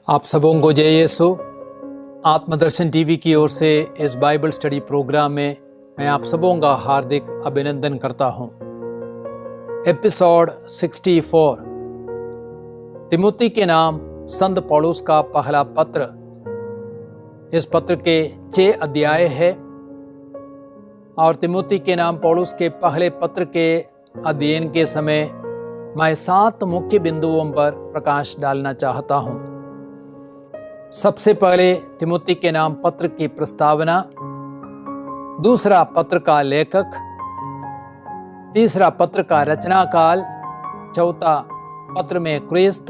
आप सबों को जय यीशु। आत्मदर्शन टीवी की ओर से इस बाइबल स्टडी प्रोग्राम में मैं आप सबों का हार्दिक अभिनंदन करता हूं। एपिसोड 64 तिमुती के नाम संत पौलुस का पहला पत्र। इस पत्र के 6 अध्याय है और तिमुती के नाम पौलुस के पहले पत्र के अध्ययन के समय मैं 7 मुख्य बिंदुओं पर प्रकाश डालना चाहता हूं। सबसे पहले तिमुती के नाम पत्र की प्रस्तावना, दूसरा पत्र का लेखक, तीसरा पत्र का रचना काल, चौथा पत्र में क्रिस्त,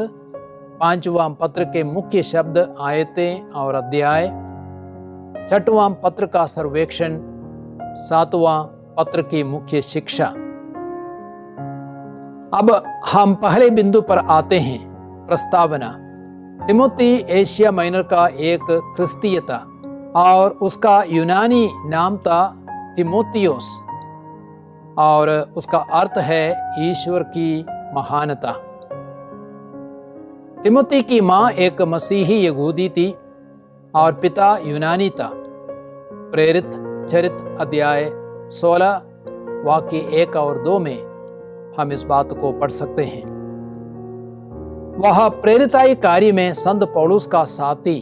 पांचवां पत्र के मुख्य शब्द, आयतें और अध्याय, छठवां पत्र का सर्वेक्षण, सातवां पत्र की मुख्य शिक्षा। अब हम पहले बिंदु पर आते हैं, प्रस्तावना। तिमुती एशिया माइनर का एक ख्रिस्तीय था और उसका यूनानी नाम था तिमोथियोस और उसका अर्थ है ईश्वर की महानता। तिमुती की मां एक मसीही यहूदी थी और पिता यूनानी था। प्रेरित चरित्र अध्याय 16 वाक्य 1 और 2 में हम इस बात को पढ़ सकते हैं। वह प्रेरिताई कार्य में संत पौलुस का साथी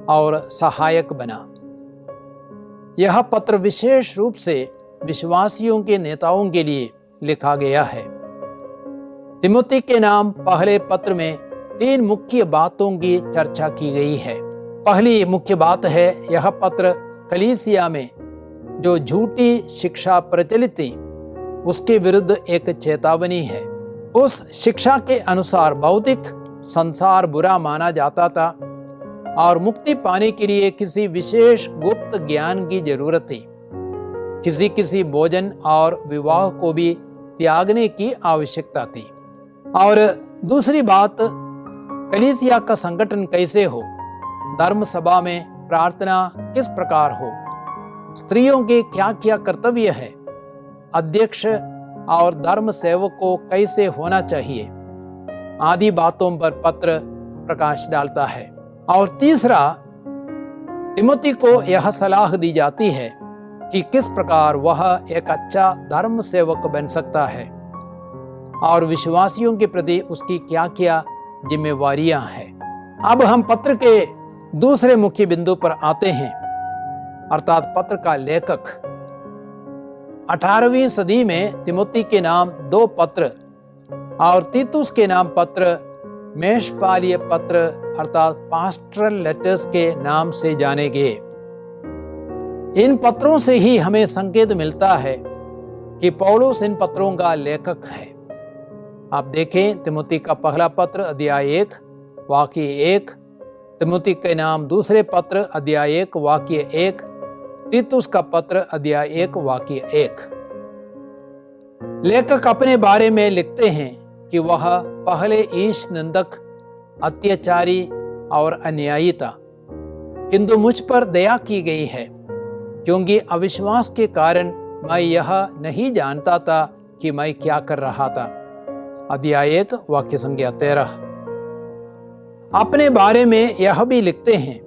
और सहायक बना। यह पत्र विशेष रूप से विश्वासियों के नेताओं के लिए लिखा गया है। तिमुती के नाम पहले पत्र में 3 मुख्य बातों की चर्चा की गई है। पहली मुख्य बात है, यह पत्र कलीसिया में जो झूठी शिक्षा प्रचलित थी उसके विरुद्ध एक चेतावनी है। उस शिक्षा के अनुसार भौतिक संसार बुरा माना जाता था और मुक्ति पाने के लिए किसी विशेष गुप्त ज्ञान की जरूरत थी। किसी भोजन और विवाह को भी त्यागने की आवश्यकता थी। और दूसरी बात, कलीसिया का संगठन कैसे हो, धर्म सभा में प्रार्थना किस प्रकार हो, स्त्रियों के क्या क्या कर्तव्य है, अध्यक्ष और धर्म सेवक को कैसे होना चाहिए, आदि बातों पर पत्र प्रकाश डालता है। और तीसरा, तिमुती को यह सलाह दी जाती है कि किस प्रकार वह एक अच्छा धर्म सेवक बन सकता है और विश्वासियों के प्रति उसकी क्या क्या जिम्मेवारियां हैं। अब हम पत्र के दूसरे मुख्य बिंदु पर आते हैं, अर्थात पत्र का लेखक। 18वीं सदी में तिमुती के नाम 2 पत्र और तीतुस के नाम पत्र मेषपालीय पत्र अर्थात पास्टरल लेटर्स के नाम से जाने गए। इन पत्रों से ही हमें संकेत मिलता है कि पौलुस इन पत्रों का लेखक है। आप देखें, तिमुती का पहला पत्र अध्याय 1 वाक्य 1, तिमुती के नाम दूसरे पत्र अध्याय 1 वाक्य 1, तीतुस का पत्र अध्याय 1 वाक्य 1। लेखक अपने बारे में लिखते हैं कि वह पहले ईश निंदक, अत्याचारी और अन्यायी था, किंतु मुझ पर दया की गई है क्योंकि अविश्वास के कारण मैं यह नहीं जानता था कि मैं क्या कर रहा था। अध्याय 1 वाक्य संख्या 13। अपने बारे में यह भी लिखते हैं,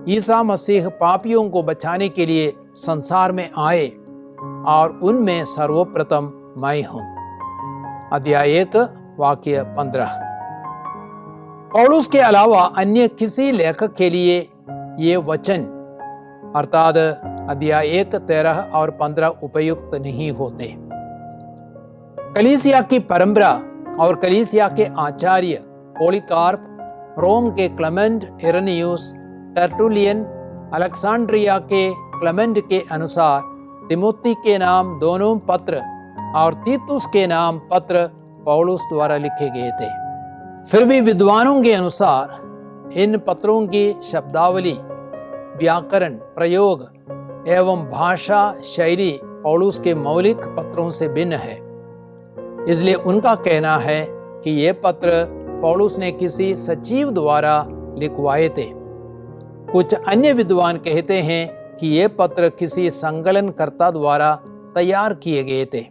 ईसा मसीह पापियों को बचाने के लिए संसार में आए और उनमें सर्वप्रथम मैं हूं। अध्याय 1 वाक्य 15। पौलुस के अलावा अन्य किसी लेखक के लिए ये वचन अर्थात अध्याय 1, 13 और 15 उपयुक्त नहीं होते। कलीसिया की परंपरा और कलीसिया के आचार्य पॉलीकार्प, रोम के क्लेमेंट इरेनियुस, टर्टुलियन, अलेक्जेंड्रिया के क्लेमेंट के अनुसार तिमुती के नाम दोनों पत्र और तीतुस के नाम पत्र पौलुस द्वारा लिखे गए थे। फिर भी विद्वानों के अनुसार इन पत्रों की शब्दावली, व्याकरण, प्रयोग एवं भाषा शैली पौलुस के मौलिक पत्रों से भिन्न है। इसलिए उनका कहना है कि ये पत्र पौलुस ने किसी सचिव द्वारा लिखवाए थे। कुछ अन्य विद्वान कहते हैं कि ये पत्र किसी संकलनकर्ता द्वारा तैयार किए गए थे,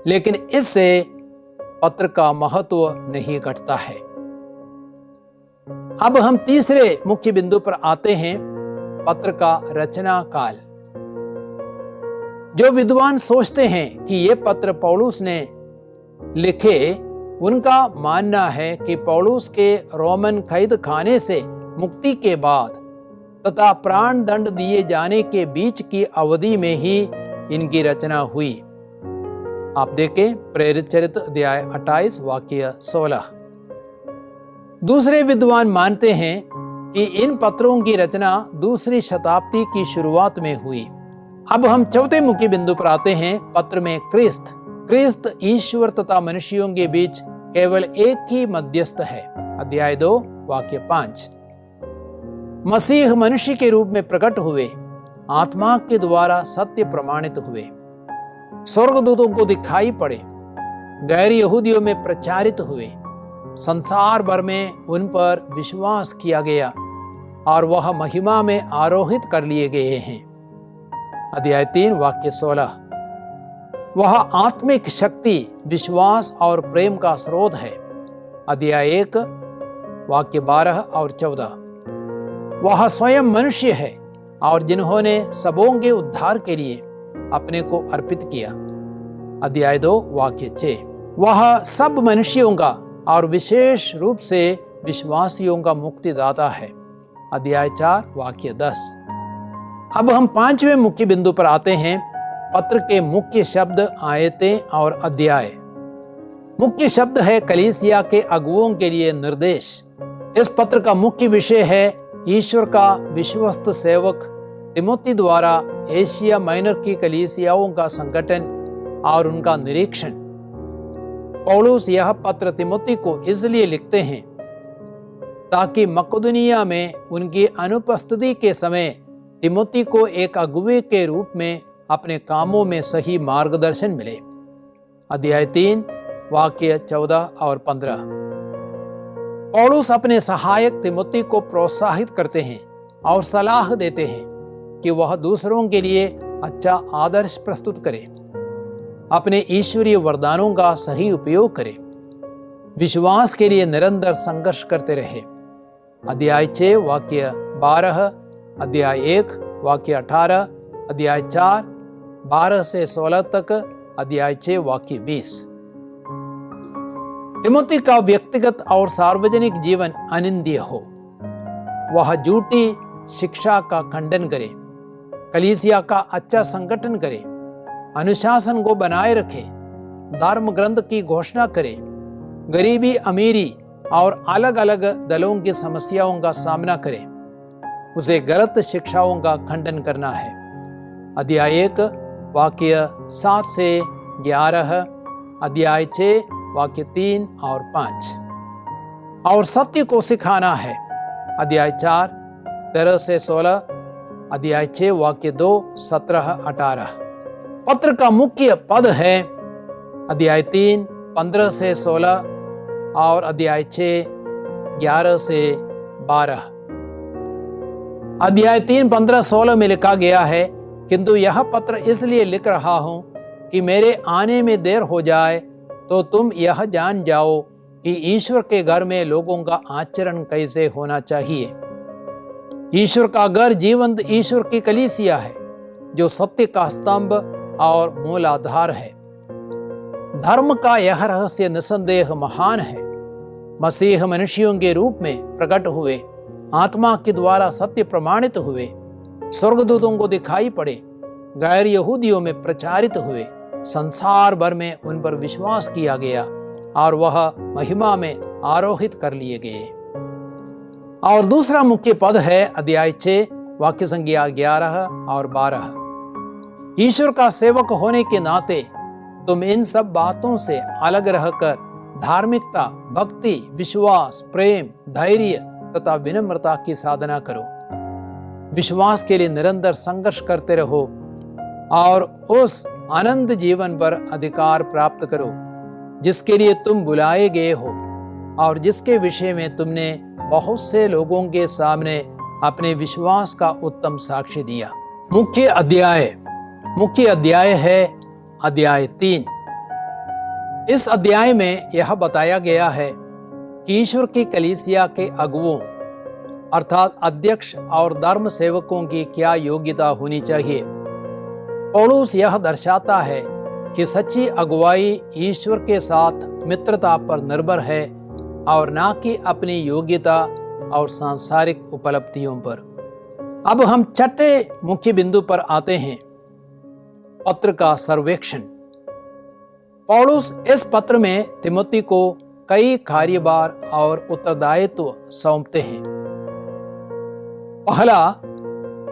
लेकिन इससे पत्र का महत्व नहीं घटता है। अब हम तीसरे मुख्य बिंदु पर आते हैं, पत्र का रचना काल। जो विद्वान सोचते हैं कि ये पत्र पौलुस ने लिखे, उनका मानना है कि पौलुस के रोमन कैद खाने से मुक्ति के बाद तथा प्राण दंड दिए जाने के बीच की अवधि में ही इनकी रचना हुई। आप देखें प्रेरित चरित्र अध्याय 28 वाक्य 16। दूसरे विद्वान मानते हैं कि इन पत्रों की रचना दूसरी शताब्दी की शुरुआत में हुई। अब हम चौथे मुख्य बिंदु पर आते हैं, पत्र में क्रिस्त ईश्वर तथा मनुष्यों के बीच केवल एक ही मध्यस्थ है। अध्याय 2 वाक्य 5। मसीह मनुष्य के रूप में प्रकट हुए, आत्मा के द्वारा सत्य प्रमाणित हुए, स्वर्गदूतों को दिखाई पड़े, गैर यहूदियों में प्रचारित हुए, संसार भर में उन पर विश्वास किया गया और वह महिमा में आरोहित कर लिए गए हैं। अध्याय 3 वाक्य 16। वह आत्मिक शक्ति, विश्वास और प्रेम का स्रोत है। अध्याय 1 वाक्य 12 और 14। वह स्वयं मनुष्य है और जिन्होंने सबों के उद्धार के लिए अपने को अर्पित किया। अध्याय 2 वाक्य 6। वह सब मनुष्यों का और विशेष रूप से विश्वासियों का मुक्तिदाता है। अध्याय 4 वाक्य 10। अब हम पांचवें मुख्य बिंदु पर आते हैं, पत्र के मुख्य शब्द, आयतें और अध्याय। मुख्य शब्द है कलीसिया के अगुवों के लिए निर्देश। इस पत्र का मुख्य विषय है ईश्वर का विश्वस्त सेवक तिमोथी द्वारा एशिया माइनर की कलीसियाओं का संगठन और उनका निरीक्षण। पौलुस यह पत्र तिमोथी को इसलिए लिखते हैं ताकि मकदूनिया में उनकी अनुपस्थिति के समय तिमोथी को एक अगुवे के रूप में अपने कामों में सही मार्गदर्शन मिले। अध्याय 3 वाक्य 14 और 15। पौलुस अपने सहायक तिमोथी को प्रोत्साहित करते हैं और सलाह देते हैं कि वह दूसरों के लिए अच्छा आदर्श प्रस्तुत करे, अपने ईश्वरीय वरदानों का सही उपयोग करे, विश्वास के लिए निरंतर संघर्ष करते रहे। अध्याय 6 वाक्य 12, अध्याय 1 वाक्य 18, अध्याय 4 12 से 16 तक, अध्याय 6 वाक्य 20। तिमोथी का व्यक्तिगत और सार्वजनिक जीवन अनिंद्य हो। वह झूठी शिक्षा का खंडन करे, कलीसिया का अच्छा संगठन करे, अनुशासन को बनाए रखे, धर्म ग्रंथ की घोषणा करे, गरीबी अमीरी और अलग अलग दलों की समस्याओं का सामना करे। उसे गलत शिक्षाओं का खंडन करना है। अध्याय 1 वाक्य 7 से 11, अध्याय 6 वाक्य 3 और 5। और सत्य को सिखाना है। अध्याय 4 13 से 16, अध्याय 6 वाक्य 2 17 18। पत्र का मुख्य पद है अध्याय 3 15 से 16 और अध्याय 6 11 से 12। अध्याय 3 15 16 में लिखा गया है, किंतु यह पत्र इसलिए लिख रहा हूं कि मेरे आने में देर हो जाए तो तुम यह जान जाओ कि ईश्वर के घर में लोगों का आचरण कैसे होना चाहिए। ईश्वर का घर जीवंत ईश्वर की कलीसिया है जो सत्य का स्तंभ और मूल आधार है। धर्म का यह रहस्य निसंदेह महान है। मसीह मनुष्यों के रूप में प्रकट हुए, आत्मा के द्वारा सत्य प्रमाणित हुए, स्वर्गदूतों को दिखाई पड़े, गैर यहूदियों में प्रचारित हुए, संसार भर में उन पर विश्वास किया गया और वह महिमा में आरोहित कर लिए गए। और दूसरा मुख्य पद है अध्याय 6 वाक्य संख्या 11 और 12। ईश्वर का सेवक होने के नाते तुम इन सब बातों से अलग रहकर धार्मिकता, भक्ति, विश्वास, प्रेम, धैर्य तथा विनम्रता की साधना करो। विश्वास के लिए निरंतर संघर्ष करते रहो और उस आनंद जीवन पर अधिकार प्राप्त करो जिसके लिए तुम बुलाए गए हो और जिसके विषय में तुमने बहुत से लोगों के सामने अपने विश्वास का उत्तम साक्ष्य दिया। मुख्य अध्याय है अध्याय 3। इस अध्याय में यह बताया गया है कि ईश्वर की कलीसिया के अगुवों अर्थात अध्यक्ष और धर्म सेवकों की क्या योग्यता होनी चाहिए। पौलुस यह दर्शाता है कि सच्ची अगुवाई ईश्वर के साथ मित्रता पर निर्भर है और ना कि अपनी योग्यता और सांसारिक उपलब्धियों पर। अब हम छठे मुख्य बिंदु पर आते हैं, पत्र का सर्वेक्षण। पौलुस इस पत्र में तिमोथी को कई कार्यभार और उत्तरदायित्व सौंपते हैं। पहला,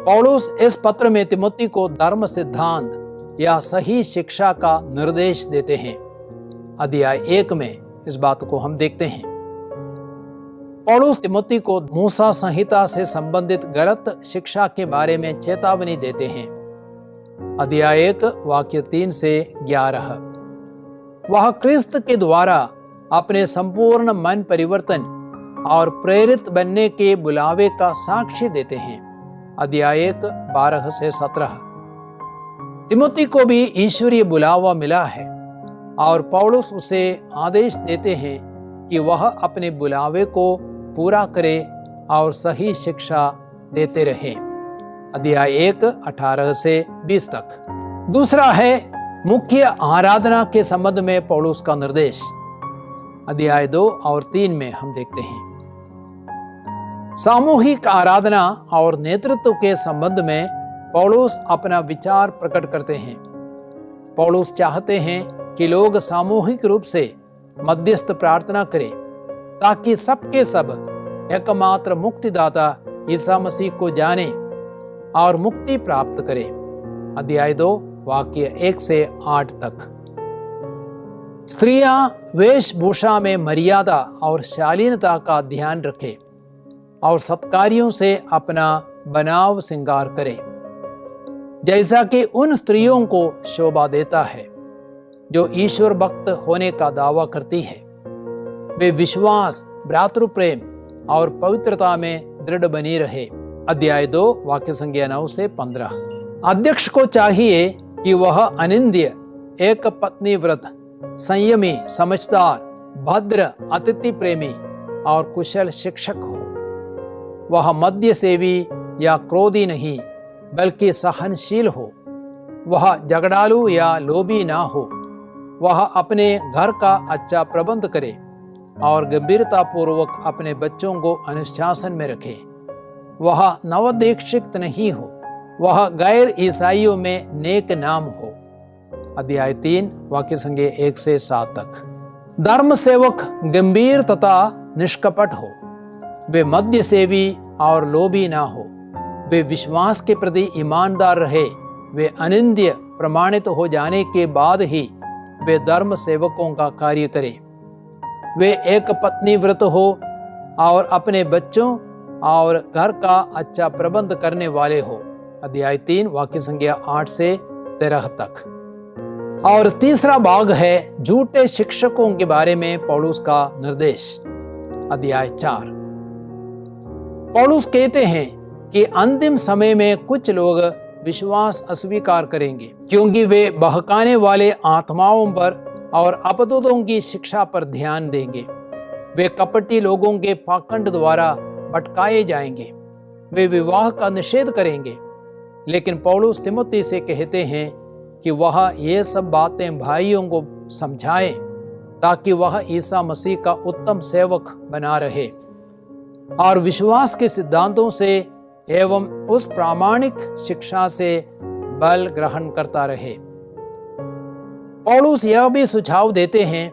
पौलुस इस पत्र में तिमोथी को धर्म सिद्धांत या सही शिक्षा का निर्देश देते हैं। अध्याय 1 में इस बात को हम देखते हैं। पौलुस तिमोथी को मूसा संहिता से संबंधित गलत शिक्षा के बारे में चेतावनी देते हैं। अध्याय 1 वाक्य 3 से 11। वह क्रिस्त के द्वारा अपने संपूर्ण मन परिवर्तन और प्रेरित बनने के बुलावे का साक्ष्य देते हैं। अध्याय 1 12 से 17। तिमोथी को भी ईश्वरीय बुलावा मिला है और पौलुस उसे आदेश देते हैं कि वह अपने बुलावे को पूरा करे और सही शिक्षा देते रहे। अध्याय 1 18 से 20 तक। दूसरा है मुख्य आराधना के संबंध में पौलुस का निर्देश। अध्याय 2 और 3 में हम देखते हैं। सामूहिक आराधना और नेतृत्व के संबंध में पौलुस अपना विचार प्रकट करते हैं। पौलुस चाहते हैं कि लोग सामूहिक रूप से मध्यस्थ प्रार्थना करें ताकि सबके सब एकमात्र मुक्तिदाता ईसा मसीह को जाने और मुक्ति प्राप्त करें। अध्याय 2 वाक्य 1 से 8 तक। स्त्रियां वेशभूषा में मर्यादा और शालीनता का ध्यान रखें और सत्कार्यों से अपना बनाव श्रृंगार करें, जैसा कि उन स्त्रियों को शोभा देता है जो ईश्वर भक्त होने का दावा करती है। वे विश्वास, भ्रातृ प्रेम और पवित्रता में दृढ़ बनी रहे। अध्याय 2 वाक्य संख्या 9 से 15। अध्यक्ष को चाहिए कि वह अनिंद्य, एक पत्नी व्रत, संयमी, समझदार, भद्र, अतिथि प्रेमी और कुशल शिक्षक हो। वह मद्य सेवी या क्रोधी नहीं बल्कि सहनशील हो। वह झगड़ालू या लोभी ना हो। वह अपने घर का अच्छा प्रबंध करे और गंभीरता पूर्वक अपने बच्चों को अनुशासन में रखे। वह नवदीक्षित नहीं हो। वह गैर ईसाइयों में नेक नाम हो। अध्याय 3 वाक्य संख्या 1 से 7 तक। धर्म सेवक गंभीर तथा निष्कपट हो। वे मद्य सेवी और लोभी ना हो। वे विश्वास के प्रति ईमानदार रहे। वे अनिंद्य प्रमाणित हो जाने के बाद ही वे धर्म सेवकों का कार्य करें। वे एक पत्नी व्रत हो और अपने बच्चों और घर का अच्छा प्रबंध करने वाले हो। अध्याय 3 वाक्य संख्या 8 से 13 तक। और तीसरा भाग है झूठे शिक्षकों के बारे में पौलुस का निर्देश। अध्याय 4। पौलुस कहते हैं कि अंतिम समय में कुछ लोग विश्वास अस्वीकार करेंगे क्योंकि वे बहकाने वाले आत्माओं पर और अपतुतों की शिक्षा पर ध्यान देंगे। वे कपटी लोगों के पाखंड द्वारा भटकाए जाएंगे। वे विवाह का निषेध करेंगे। लेकिन पौलुस तिमोथी से कहते हैं कि वह ये सब बातें भाइयों को समझाए ताकि वह ईसा मसीह का उत्तम सेवक बना रहे और विश्वास के सिद्धांतों से एवं उस प्रामाणिक शिक्षा से बल ग्रहण करता रहे। पौलुस यह भी सुझाव देते हैं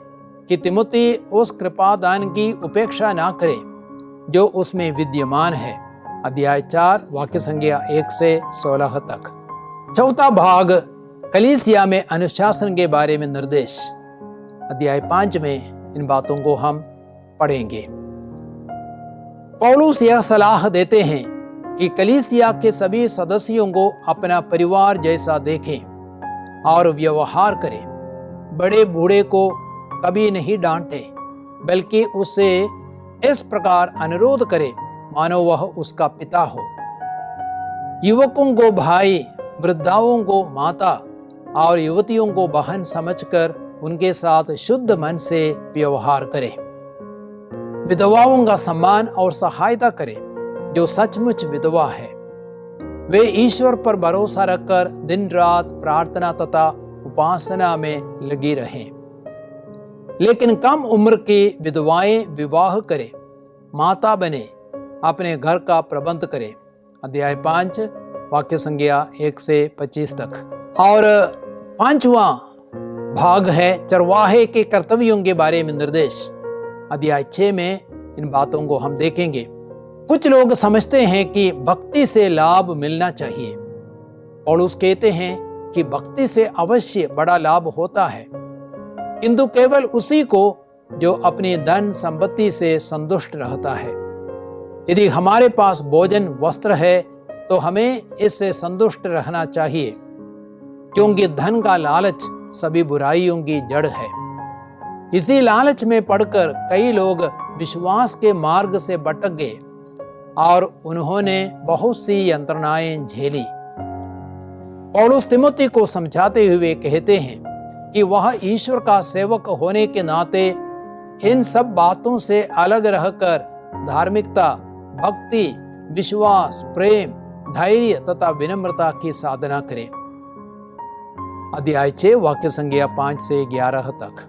कि तिमोथी उस कृपादान की उपेक्षा ना करे जो उसमें विद्यमान है। अध्याय 4 वाक्य संख्या 1 से 16 तक। चौथा भाग कलीसिया में अनुशासन के बारे में निर्देश। अध्याय 5 में इन बातों को हम पढ़ेंगे। पौलुस यह सलाह देते हैं कि कलीसिया के सभी सदस्यों को अपना परिवार जैसा देखें और व्यवहार करें। बड़े बूढ़े को कभी नहीं डांटे बल्कि उससे इस प्रकार अनुरोध करे मानो वह उसका पिता हो। युवकों को भाई, वृद्धाओं को माता और युवतियों को बहन समझकर उनके साथ शुद्ध मन से व्यवहार करे। विधवाओं का सम्मान और सहायता करे जो सचमुच विधवा है। वे ईश्वर पर भरोसा रखकर दिन रात प्रार्थना तथा उपासना में लगी रहें। लेकिन कम उम्र की विधवाएं विवाह करें, माता बने, अपने घर का प्रबंध करें। अध्याय 5 वाक्य संज्ञा 1 से 25 तक। और 5वां भाग है चरवाहे के कर्तव्यों के बारे में निर्देश। अध्याय 6 में इन बातों को हम देखेंगे। कुछ लोग समझते हैं कि भक्ति से लाभ मिलना चाहिए। पौलुस कहते हैं कि भक्ति से अवश्य बड़ा लाभ होता है, किंतु केवल उसी को जो अपनी धन संपत्ति से संतुष्ट रहता है। यदि हमारे पास भोजन वस्त्र है तो हमें इससे संतुष्ट रहना चाहिए, क्योंकि धन का लालच सभी बुराइयों की जड़ है। इसी लालच में पड़कर कई लोग विश्वास के मार्ग से भटक गए और उन्होंने बहुत सी यंत्रणाएं झेली। पौलुस तिमोथी को समझाते हुए कहते हैं कि वह ईश्वर का सेवक होने के नाते इन सब बातों से अलग रहकर धार्मिकता, भक्ति, विश्वास, प्रेम, धैर्य तथा विनम्रता की साधना करे। अध्याय 6 वाक्य संज्ञा 5 से 11 तक।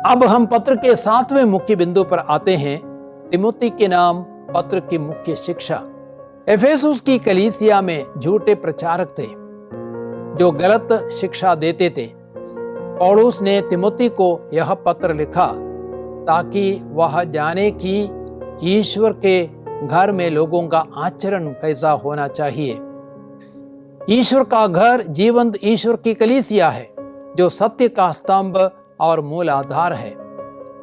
अब हम पत्र के 7वें मुख्य बिंदु पर आते हैं, तिमोथी के नाम पत्र की मुख्य शिक्षा। एफेसुस की कलीसिया में झूठे प्रचारक थे जो गलत शिक्षा देते थे। पौलुस ने तिमोथी को यह पत्र लिखा ताकि वह जाने कि ईश्वर के घर में लोगों का आचरण कैसा होना चाहिए। ईश्वर का घर जीवंत ईश्वर की कलीसिया है जो सत्य का स्तंभ और मूल आधार है।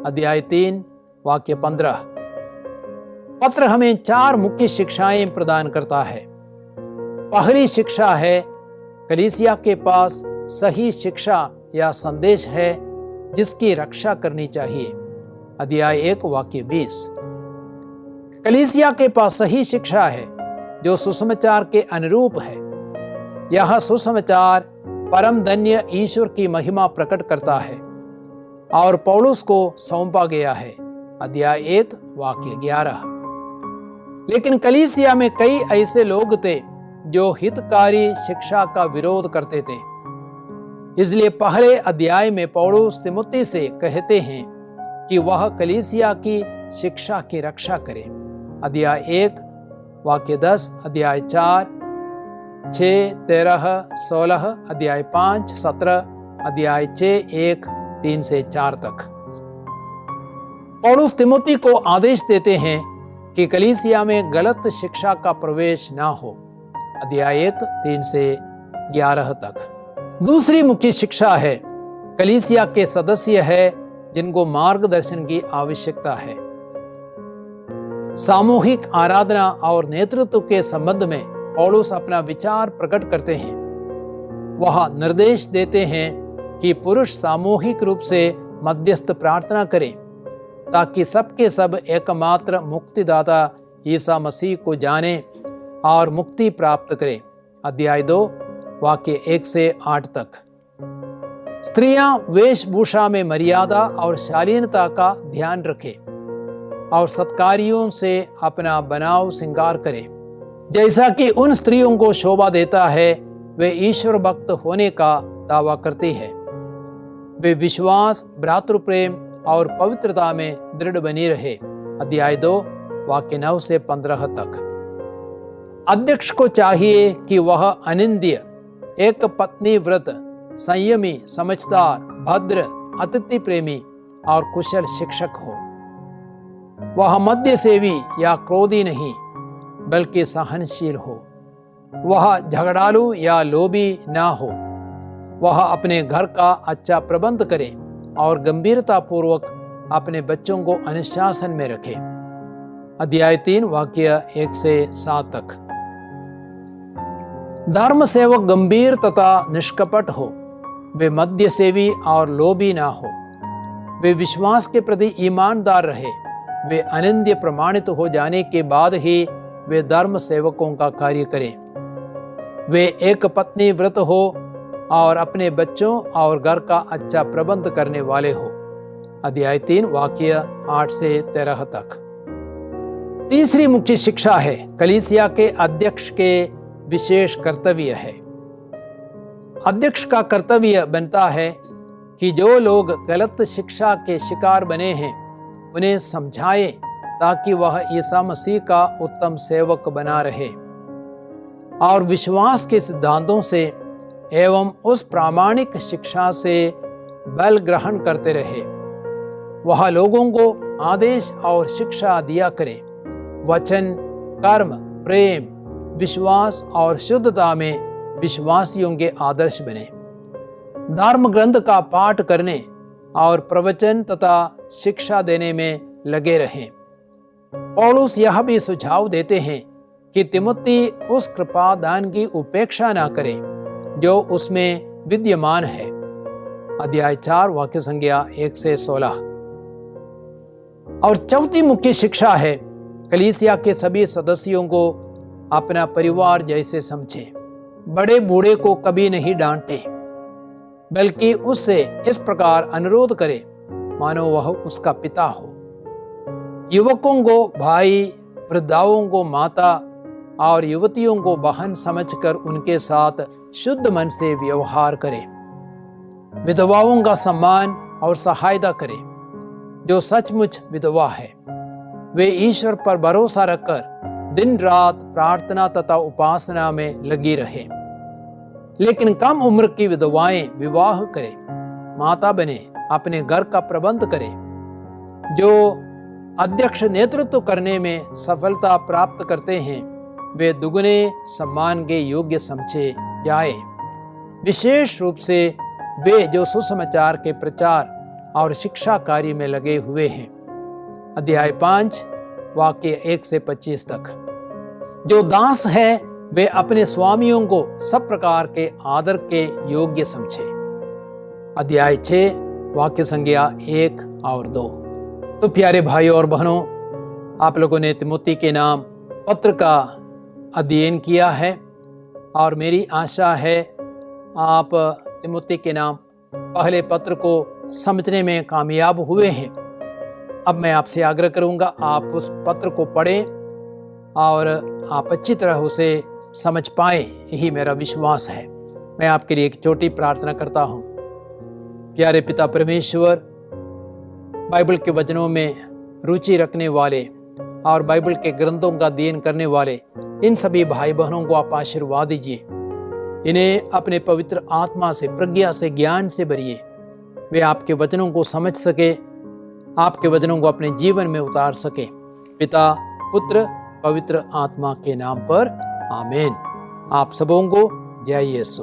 अध्याय 3 वाक्य 15। पत्र हमें 4 मुख्य शिक्षाएं प्रदान करता है। पहली शिक्षा है कलीसिया के पास सही शिक्षा या संदेश है जिसकी रक्षा करनी चाहिए। अध्याय 1 वाक्य 20। कलीसिया के पास सही शिक्षा है जो सुसमाचार के अनुरूप है। यह सुसमाचार परम धन्य ईश्वर की महिमा प्रकट करता है और पौलुस को सौंपा गया है। अध्याय 1 वाक्य 11। लेकिन कलीसिया में कई ऐसे लोग थे जो हितकारी शिक्षा का विरोध करते थे। इसलिए पहले अध्याय में पौलुस तिमोथी से कहते हैं कि वह कलीसिया की शिक्षा की रक्षा करे। अध्याय 1 वाक्य 10, अध्याय 4 6, 13, 16, अध्याय 5, 17, अध्याय 6, 1, 3 से 4 तक। पौलुस तिमोथी को आदेश देते हैं कि कलीसिया में गलत शिक्षा का प्रवेश ना हो। अध्याय 1, 3 से 11 तक। दूसरी मुख्य शिक्षा है कलीसिया के सदस्य है जिनको मार्गदर्शन की आवश्यकता है। सामूहिक आराधना और नेतृत्व के संबंध में पौलुस अपना विचार प्रकट करते हैं। वह निर्देश देते हैं कि पुरुष सामूहिक रूप से मध्यस्थ प्रार्थना करें ताकि सबके सब एकमात्र मुक्तिदाता ईसा मसीह को जाने और मुक्ति प्राप्त करें। अध्याय 2 वाक्य 1 से 8 तक। स्त्रियां वेशभूषा में मर्यादा और शालीनता का ध्यान रखें और सत्कार्यों से अपना बनाव श्रृंगार करें, जैसा कि उन स्त्रियों को शोभा देता है। वे ईश्वर भक्त होने का दावा करती है। वे विश्वास, भ्रातृ प्रेम और पवित्रता में दृढ़ बनी रहे। अध्याय 2 वाक्य 9 से 15 तक। अध्यक्ष को चाहिए कि वह अनिंद्य, एक पत्नी व्रत, संयमी, समझदार, भद्र, अतिथि प्रेमी और कुशल शिक्षक हो। वह मद्य सेवी या क्रोधी नहीं, बल्कि सहनशील हो। वह झगड़ालू या लोभी ना हो। वह अपने घर का अच्छा प्रबंध करे और गंभीरता पूर्वक अपने बच्चों को अनुशासन में रखे। अध्याय 3 वाक्य 1 से 7 तक। धर्म सेवक गंभीर तथा निष्कपट हो। वे मद्य सेवी और लोभी ना हो। वे विश्वास के प्रति ईमानदार रहे। वे अनिंद्य प्रमाणित हो जाने के बाद ही वे धर्म सेवकों का कार्य करें। वे एक पत्नी व्रत हो और अपने बच्चों और घर का अच्छा प्रबंध करने वाले हो। अध्याय 3 वाक्य 8 से 13 तक। तीसरी मुख्य शिक्षा है कलीसिया के अध्यक्ष के विशेष कर्तव्य है। अध्यक्ष का कर्तव्य बनता है कि जो लोग गलत शिक्षा के शिकार बने हैं उन्हें समझाए ताकि वह ईसा मसीह का उत्तम सेवक बना रहे और विश्वास के सिद्धांतों से एवं उस प्रामाणिक शिक्षा से बल ग्रहण करते रहे। वह लोगों को आदेश और शिक्षा दिया करे, वचन, कर्म, प्रेम, विश्वास और शुद्धता में विश्वासियों के आदर्श बने। धर्म ग्रंथ का पाठ करने और प्रवचन तथा शिक्षा देने में लगे रहें। पौलुस यह भी सुझाव देते हैं कि तिमुथी उस कृपा दान की उपेक्षा न करे जो उसमें विद्यमान है। अध्याय 4 वाक्य संज्ञा 1 से 16। और चौथी मुख्य शिक्षा है कलीसिया के सभी सदस्यों को अपना परिवार जैसे समझे। बड़े बूढ़े को कभी नहीं डांटे, बल्कि उससे इस प्रकार अनुरोध करे मानो वह उसका पिता हो। युवकों को भाई, वृद्धाओं को माता और युवतियों को बहन समझकर उनके साथ शुद्ध मन से व्यवहार करे। विधवाओं का सम्मान और सहायता करे। जो सचमुच विधवा है वे ईश्वर पर भरोसा रखकर दिन रात प्रार्थना तथा उपासना में लगी रहे। लेकिन कम उम्र की विधवाएं विवाह करें, माता बने, अपने घर का प्रबंध करें। जो अध्यक्ष नेतृत्व करने में सफलता प्राप्त करते हैं वे दुगने सम्मान के योग्य समझे जाए, विशेष रूप से वे जो सुसमाचार के प्रचार और शिक्षा कार्य में लगे हुए हैं। अध्याय 5 वाक्य 1 से 25 तक। जो दास है वे अपने स्वामियों को सब प्रकार के आदर के योग्य समझे। अध्याय 6 वाक्य संज्ञा 1 और 2। तो प्यारे भाइयों और बहनों, आप लोगों ने तिमुथी के नाम पत्र का अध्ययन किया है और मेरी आशा है आप तिमुथी के नाम पहले पत्र को समझने में कामयाब हुए हैं। अब मैं आपसे आग्रह करूंगा आप उस पत्र को पढ़ें और आप अच्छी तरह उसे समझ पाए, यही मेरा विश्वास है। मैं आपके लिए एक छोटी प्रार्थना करता हूं। प्यारे पिता परमेश्वर, बाइबल के वचनों में रुचि रखने वाले और बाइबल के ग्रंथों का अध्ययन करने वाले इन सभी भाई बहनों को आप आशीर्वाद दीजिए। इन्हें अपने पवित्र आत्मा से, प्रज्ञा से, ज्ञान से भरिए। वे आपके वचनों को समझ सके, आपके वचनों को अपने जीवन में उतार सके। पिता, पुत्र, पवित्र आत्मा के नाम पर आमीन। आप सबों को जय यीशु।